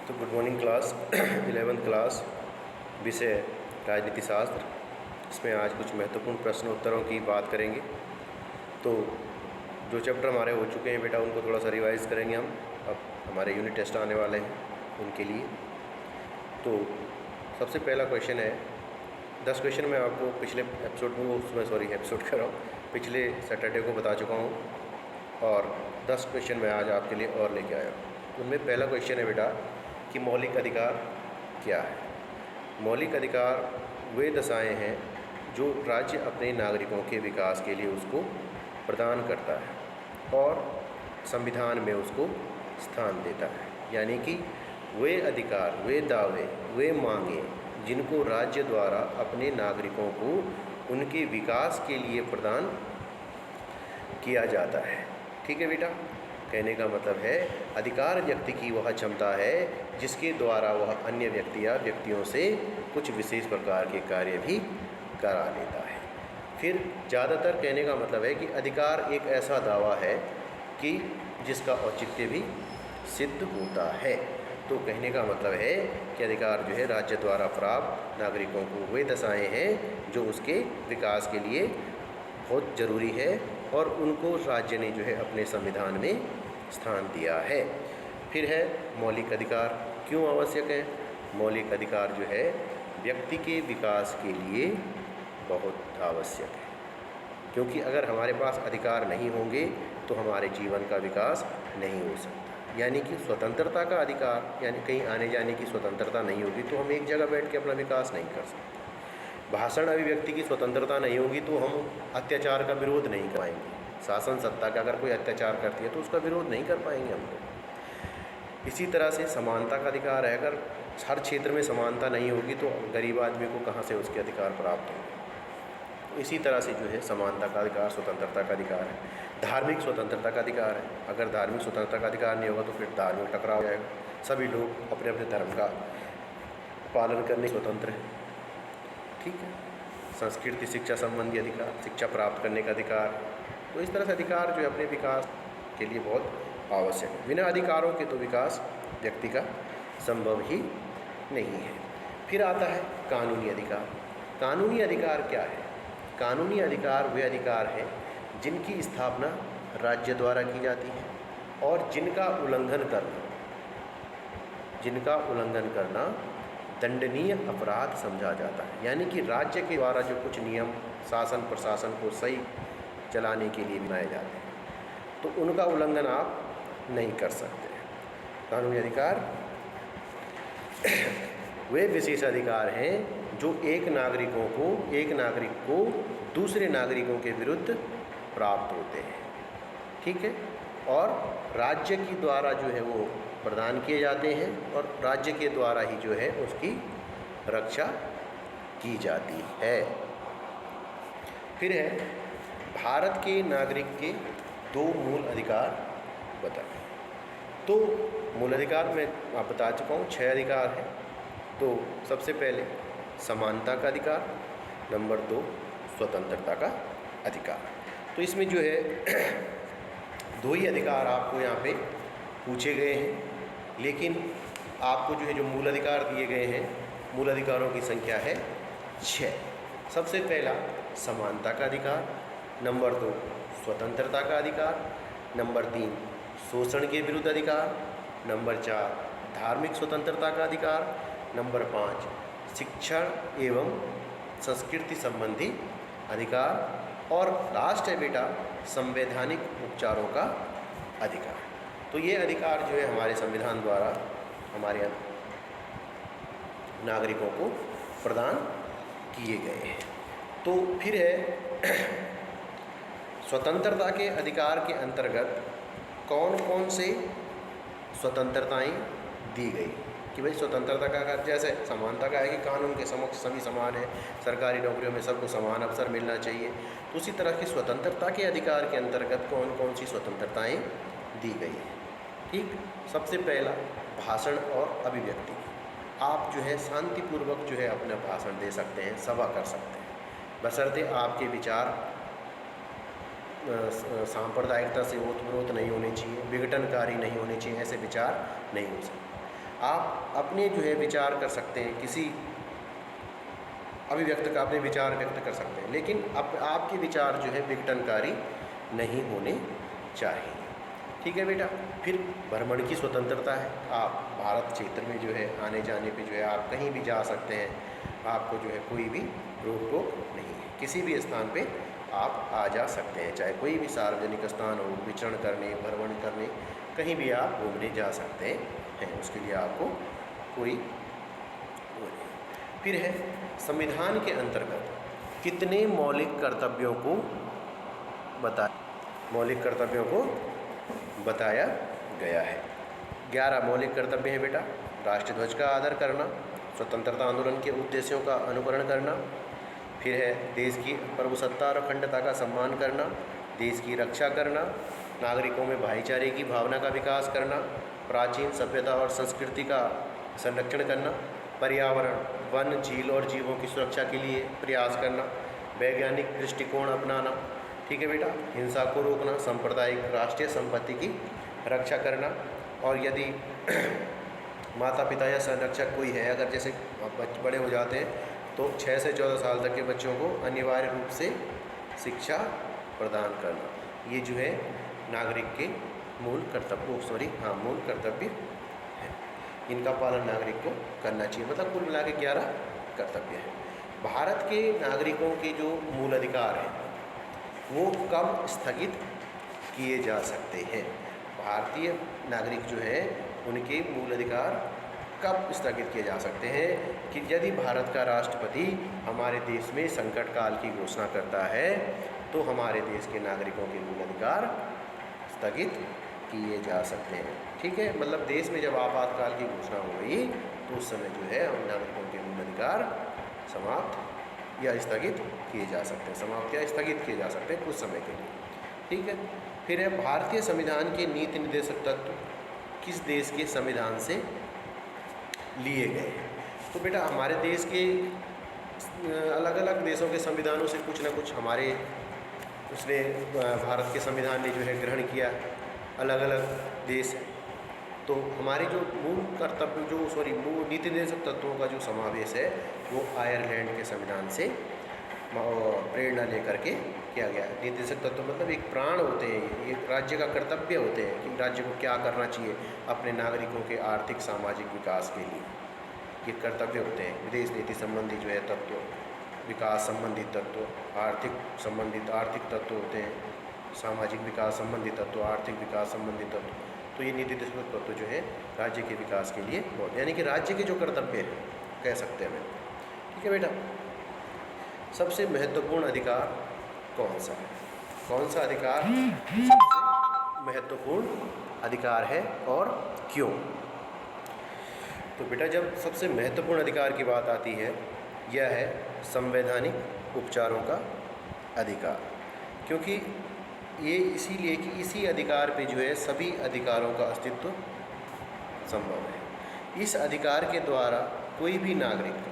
तो good morning class 11th class विषय राजनीति शास्त्र। इसमें आज कुछ महत्वपूर्ण प्रश्न उत्तरों की बात करेंगे। तो जो चैप्टर हमारे हो चुके हैं बेटा उनको थोड़ा सा रिवाइज़ करेंगे हम। अब हमारे यूनिट टेस्ट आने वाले हैं उनके लिए। तो सबसे पहला क्वेश्चन है, 10 क्वेश्चन मैं आपको पिछले एपिसोड में एपिसोड कर रहा हूँ, पिछले सैटरडे को बता चुका हूँ और 10 क्वेश्चन मैं आज आपके लिए और लेके आया हूँ। उनमें पहला क्वेश्चन है बेटा कि मौलिक अधिकार क्या है। मौलिक अधिकार वे दशाएं हैं जो राज्य अपने नागरिकों के विकास के लिए उसको प्रदान करता है और संविधान में उसको स्थान देता है। यानी कि वे अधिकार, वे दावे, वे मांगे जिनको राज्य द्वारा अपने नागरिकों को उनके विकास के लिए प्रदान किया जाता है। ठीक है बेटा, कहने का मतलब है अधिकार व्यक्ति की वह क्षमता है जिसके द्वारा वह अन्य व्यक्ति या व्यक्तियों से कुछ विशेष प्रकार के कार्य भी करा लेता है। फिर ज़्यादातर कहने का मतलब है कि अधिकार एक ऐसा दावा है कि जिसका औचित्य भी सिद्ध होता है। तो कहने का मतलब है कि अधिकार जो है राज्य द्वारा प्राप्त नागरिकों को वे दशाएं हैं जो उसके विकास के लिए बहुत ज़रूरी है और उनको राज्य ने जो है अपने संविधान में स्थान दिया है। फिर है मौलिक अधिकार क्यों आवश्यक है। मौलिक अधिकार जो है व्यक्ति के विकास के लिए बहुत आवश्यक है, क्योंकि अगर हमारे पास अधिकार नहीं होंगे तो हमारे जीवन का विकास नहीं हो सकता। यानी कि स्वतंत्रता का अधिकार, यानी कहीं आने जाने की स्वतंत्रता नहीं होगी तो हम एक जगह बैठ के अपना विकास नहीं कर सकते। भाषण अभिव्यक्ति की स्वतंत्रता नहीं होगी तो हम अत्याचार का विरोध नहीं कर पाएंगे। शासन सत्ता का अगर कोई अत्याचार करती है तो उसका विरोध नहीं कर पाएंगे हम लोग। इसी तरह से समानता का अधिकार है, अगर हर क्षेत्र में समानता नहीं होगी तो गरीब आदमी को कहाँ से उसके अधिकार प्राप्त होंगे। इसी तरह से जो है समानता का अधिकार स्वतंत्रता का अधिकार है। धार्मिक स्वतंत्रता का अधिकार है, अगर धार्मिक स्वतंत्रता का अधिकार नहीं होगा तो फिर धार्मिक टकराव हो जाएगा। सभी लोग अपने अपने धर्म का पालन करने स्वतंत्र है। ठीक है, संस्कृति शिक्षा संबंधी अधिकार, शिक्षा प्राप्त करने का अधिकार। तो इस तरह से अधिकार जो है अपने विकास के लिए बहुत आवश्यक है। बिना अधिकारों के तो विकास व्यक्ति का संभव ही नहीं है। फिर आता है कानूनी अधिकार। कानूनी अधिकार क्या है। कानूनी अधिकार वे अधिकार हैं जिनकी स्थापना राज्य द्वारा की जाती है और जिनका उल्लंघन करना दंडनीय अपराध समझा जाता है। यानी कि राज्य के द्वारा जो कुछ नियम शासन प्रशासन को सही चलाने के लिए बनाए जाते हैं तो उनका उल्लंघन आप नहीं कर सकते। कानूनी अधिकार वे विशेष अधिकार हैं जो एक नागरिक को दूसरे नागरिकों के विरुद्ध प्राप्त होते हैं। ठीक है, और राज्य के द्वारा जो है वो प्रदान किए जाते हैं और राज्य के द्वारा ही जो है उसकी रक्षा की जाती है। फिर है भारत के नागरिक के 2 मूल अधिकार बताएं। तो मूल अधिकार मैं आप बता चुका हूँ 6 अधिकार हैं। तो सबसे पहले समानता का अधिकार, नंबर 2 स्वतंत्रता का अधिकार। तो इसमें जो है 2 ही अधिकार आपको यहाँ पे पूछे गए हैं, लेकिन आपको जो है जो मूल अधिकार दिए गए हैं, मूल अधिकारों की संख्या है 6। सबसे पहला समानता का अधिकार, नंबर 2 स्वतंत्रता का अधिकार, नंबर 3 शोषण के विरुद्ध अधिकार, नंबर 4 धार्मिक स्वतंत्रता का अधिकार, नंबर 5 शिक्षण एवं संस्कृति संबंधी अधिकार और लास्ट है बेटा संवैधानिक उपचारों का अधिकार। तो ये अधिकार जो है हमारे संविधान द्वारा हमारे नागरिकों को प्रदान किए गए हैं। तो फिर है स्वतंत्रता के अधिकार के अंतर्गत कौन कौन से स्वतंत्रताएं दी गई कि भाई स्वतंत्रता का अगर जैसे समानता का है कि कानून के समक्ष सभी समान है, सरकारी नौकरियों में सबको समान अवसर मिलना चाहिए। तो उसी तरह की स्वतंत्रता के अधिकार के अंतर्गत कौन कौन सी स्वतंत्रताएं दी गई हैं। ठीक, सबसे पहला भाषण और अभिव्यक्ति। आप जो है शांतिपूर्वक जो है अपना भाषण दे सकते हैं, सभा कर सकते हैं, बशर्ते आपके विचार सांप्रदायिकता से ओतप्रोत नहीं होने चाहिए, विघटनकारी नहीं होने चाहिए, ऐसे विचार नहीं हो सकते। आप अपने जो है विचार कर सकते हैं, किसी अभिव्यक्त का अपने विचार व्यक्त कर सकते हैं, लेकिन आपके विचार जो है विघटनकारी नहीं होने चाहिए। ठीक है बेटा। फिर भ्रमण की स्वतंत्रता है, आप भारत क्षेत्र में जो है आने जाने पे जो है आप कहीं भी जा सकते हैं, आपको जो है कोई भी रोक टोक नहीं है, किसी भी स्थान पे आप आ जा सकते हैं, चाहे कोई भी सार्वजनिक स्थान हो, विचरण करने, भ्रमण करने, कहीं भी आप घूमने जा सकते हैं, उसके लिए आपको कोई वो नहीं। फिर है संविधान के अंतर्गत कितने मौलिक कर्तव्यों को बताया गया है। 11 मौलिक कर्तव्य हैं बेटा। राष्ट्रध्वज का आदर करना, स्वतंत्रता आंदोलन के उद्देश्यों का अनुकरण करना, फिर है देश की प्रभुसत्ता और अखंडता का सम्मान करना, देश की रक्षा करना, नागरिकों में भाईचारे की भावना का विकास करना, प्राचीन सभ्यता और संस्कृति का संरक्षण करना, पर्यावरण, वन, झील और जीवों की सुरक्षा के लिए प्रयास करना, वैज्ञानिक दृष्टिकोण अपनाना। ठीक है बेटा। हिंसा को रोकना, सांप्रदायिक राष्ट्रीय संपत्ति की रक्षा करना, और यदि माता पिता या संरक्षक कोई है, अगर जैसे बड़े हो जाते हैं तो 6 से 14 साल तक के बच्चों को अनिवार्य रूप से शिक्षा प्रदान करना, ये जो है नागरिक के मूल कर्तव्य है। इनका पालन नागरिक को करना चाहिए। मतलब कुल मिला के 11 कर्तव्य हैं। भारत के नागरिकों के जो मूल अधिकार हैं वो कब स्थगित किए जा सकते हैं? भारतीय नागरिक जो है उनके मूल अधिकार कब स्थगित किए जा सकते हैं? कि यदि भारत का राष्ट्रपति हमारे देश में संकट काल की घोषणा करता है तो हमारे देश के नागरिकों के मूल अधिकार स्थगित किए जा सकते हैं। ठीक है। मतलब देश में जब आपातकाल की घोषणा हो गई तो उस समय जो है हम नागरिकों के मूल अधिकार समाप्त या स्थगित किए जा सकते हैं, समाप्त या स्थगित किए जा सकते हैं कुछ समय के लिए। ठीक है। फिर है भारतीय संविधान के नीति निर्देशक तत्व किस देश के संविधान से लिए गए? तो बेटा हमारे देश के अलग अलग देशों के संविधानों से कुछ ना कुछ हमारे उसने भारत के संविधान ने जो है ग्रहण किया। अलग अलग देश तो हमारे जो मूल कर्तव्य मूल नीति निर्देशक तत्वों का जो समावेश है वो आयरलैंड के संविधान से प्रेरणा लेकर के किया गया। नीति निर्देशक तत्व मतलब एक प्राण होते हैं, ये राज्य का कर्तव्य होते हैं कि राज्य को क्या करना चाहिए अपने नागरिकों के आर्थिक सामाजिक विकास के लिए, ये कर्तव्य होते हैं। विदेश नीति संबंधी जो है तत्व, विकास संबंधी तत्व, आर्थिक तत्व होते हैं, सामाजिक विकास संबंधी तत्व, आर्थिक विकास संबंधी तत्व। तो ये नीति निर्देशक तत्व जो है राज्य के विकास के लिए बहुत, यानी कि राज्य के जो कर्तव्य है कह सकते हैं। ठीक है बेटा। सबसे महत्वपूर्ण अधिकार कौन सा है? कौन सा अधिकार सबसे महत्वपूर्ण अधिकार है और क्यों? तो बेटा जब सबसे महत्वपूर्ण अधिकार की बात आती है यह है संवैधानिक उपचारों का अधिकार, क्योंकि ये इसीलिए कि इसी अधिकार पे जो है सभी अधिकारों का अस्तित्व संभव है। इस अधिकार के द्वारा कोई भी नागरिक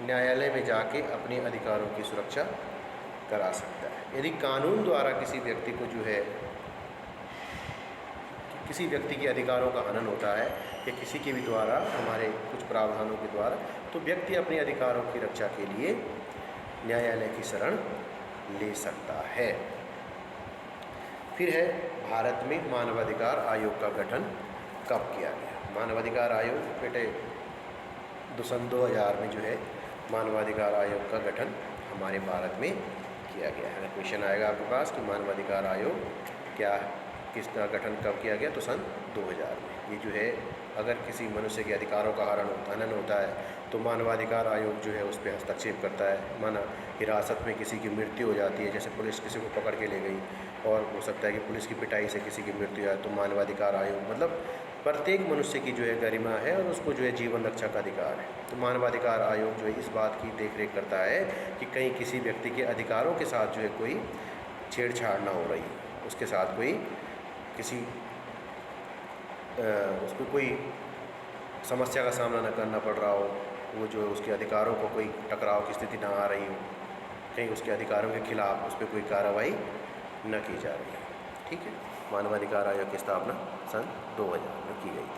न्यायालय में जाके अपने अधिकारों की सुरक्षा करा सकता है। यदि कानून द्वारा किसी व्यक्ति को जो है किसी व्यक्ति के अधिकारों का हनन होता है या किसी के भी द्वारा हमारे कुछ प्रावधानों के द्वारा, तो व्यक्ति अपने अधिकारों की रक्षा के लिए न्यायालय की शरण ले सकता है। फिर है भारत में मानवाधिकार आयोग का गठन कब किया गया? मानवाधिकार आयोग बेटे सन 2000 में जो है मानवाधिकार आयोग का गठन हमारे भारत में किया गया है। क्वेश्चन आएगा आपके पास कि मानवाधिकार आयोग क्या है, किसका गठन कब किया गया? तो सन 2000 में। ये जो है अगर किसी मनुष्य के अधिकारों का हनन होता है तो मानवाधिकार आयोग जो है उस पर हस्तक्षेप करता है। माना हिरासत में किसी की मृत्यु हो जाती है, जैसे पुलिस किसी को पकड़ के ले गई और हो सकता है कि पुलिस की पिटाई से किसी की मृत्यु आए, तो मानवाधिकार आयोग मतलब प्रत्येक मनुष्य की जो है गरिमा है और उसको जो है जीवन रक्षा का अधिकार है। तो मानवाधिकार आयोग जो है इस बात की देखरेख करता है कि कहीं किसी व्यक्ति के अधिकारों के साथ जो है कोई छेड़छाड़ ना हो रही, उसके साथ कोई किसी उसको कोई समस्या का सामना न करना पड़ रहा हो, वो जो है उसके अधिकारों को कोई टकराव की स्थिति ना आ रही हो, कहीं उसके अधिकारों के खिलाफ उस पर कोई कार्रवाई न की जा रही है। ठीक है। मानवाधिकार आयोग की स्थापना सन 2000 में की गई थी।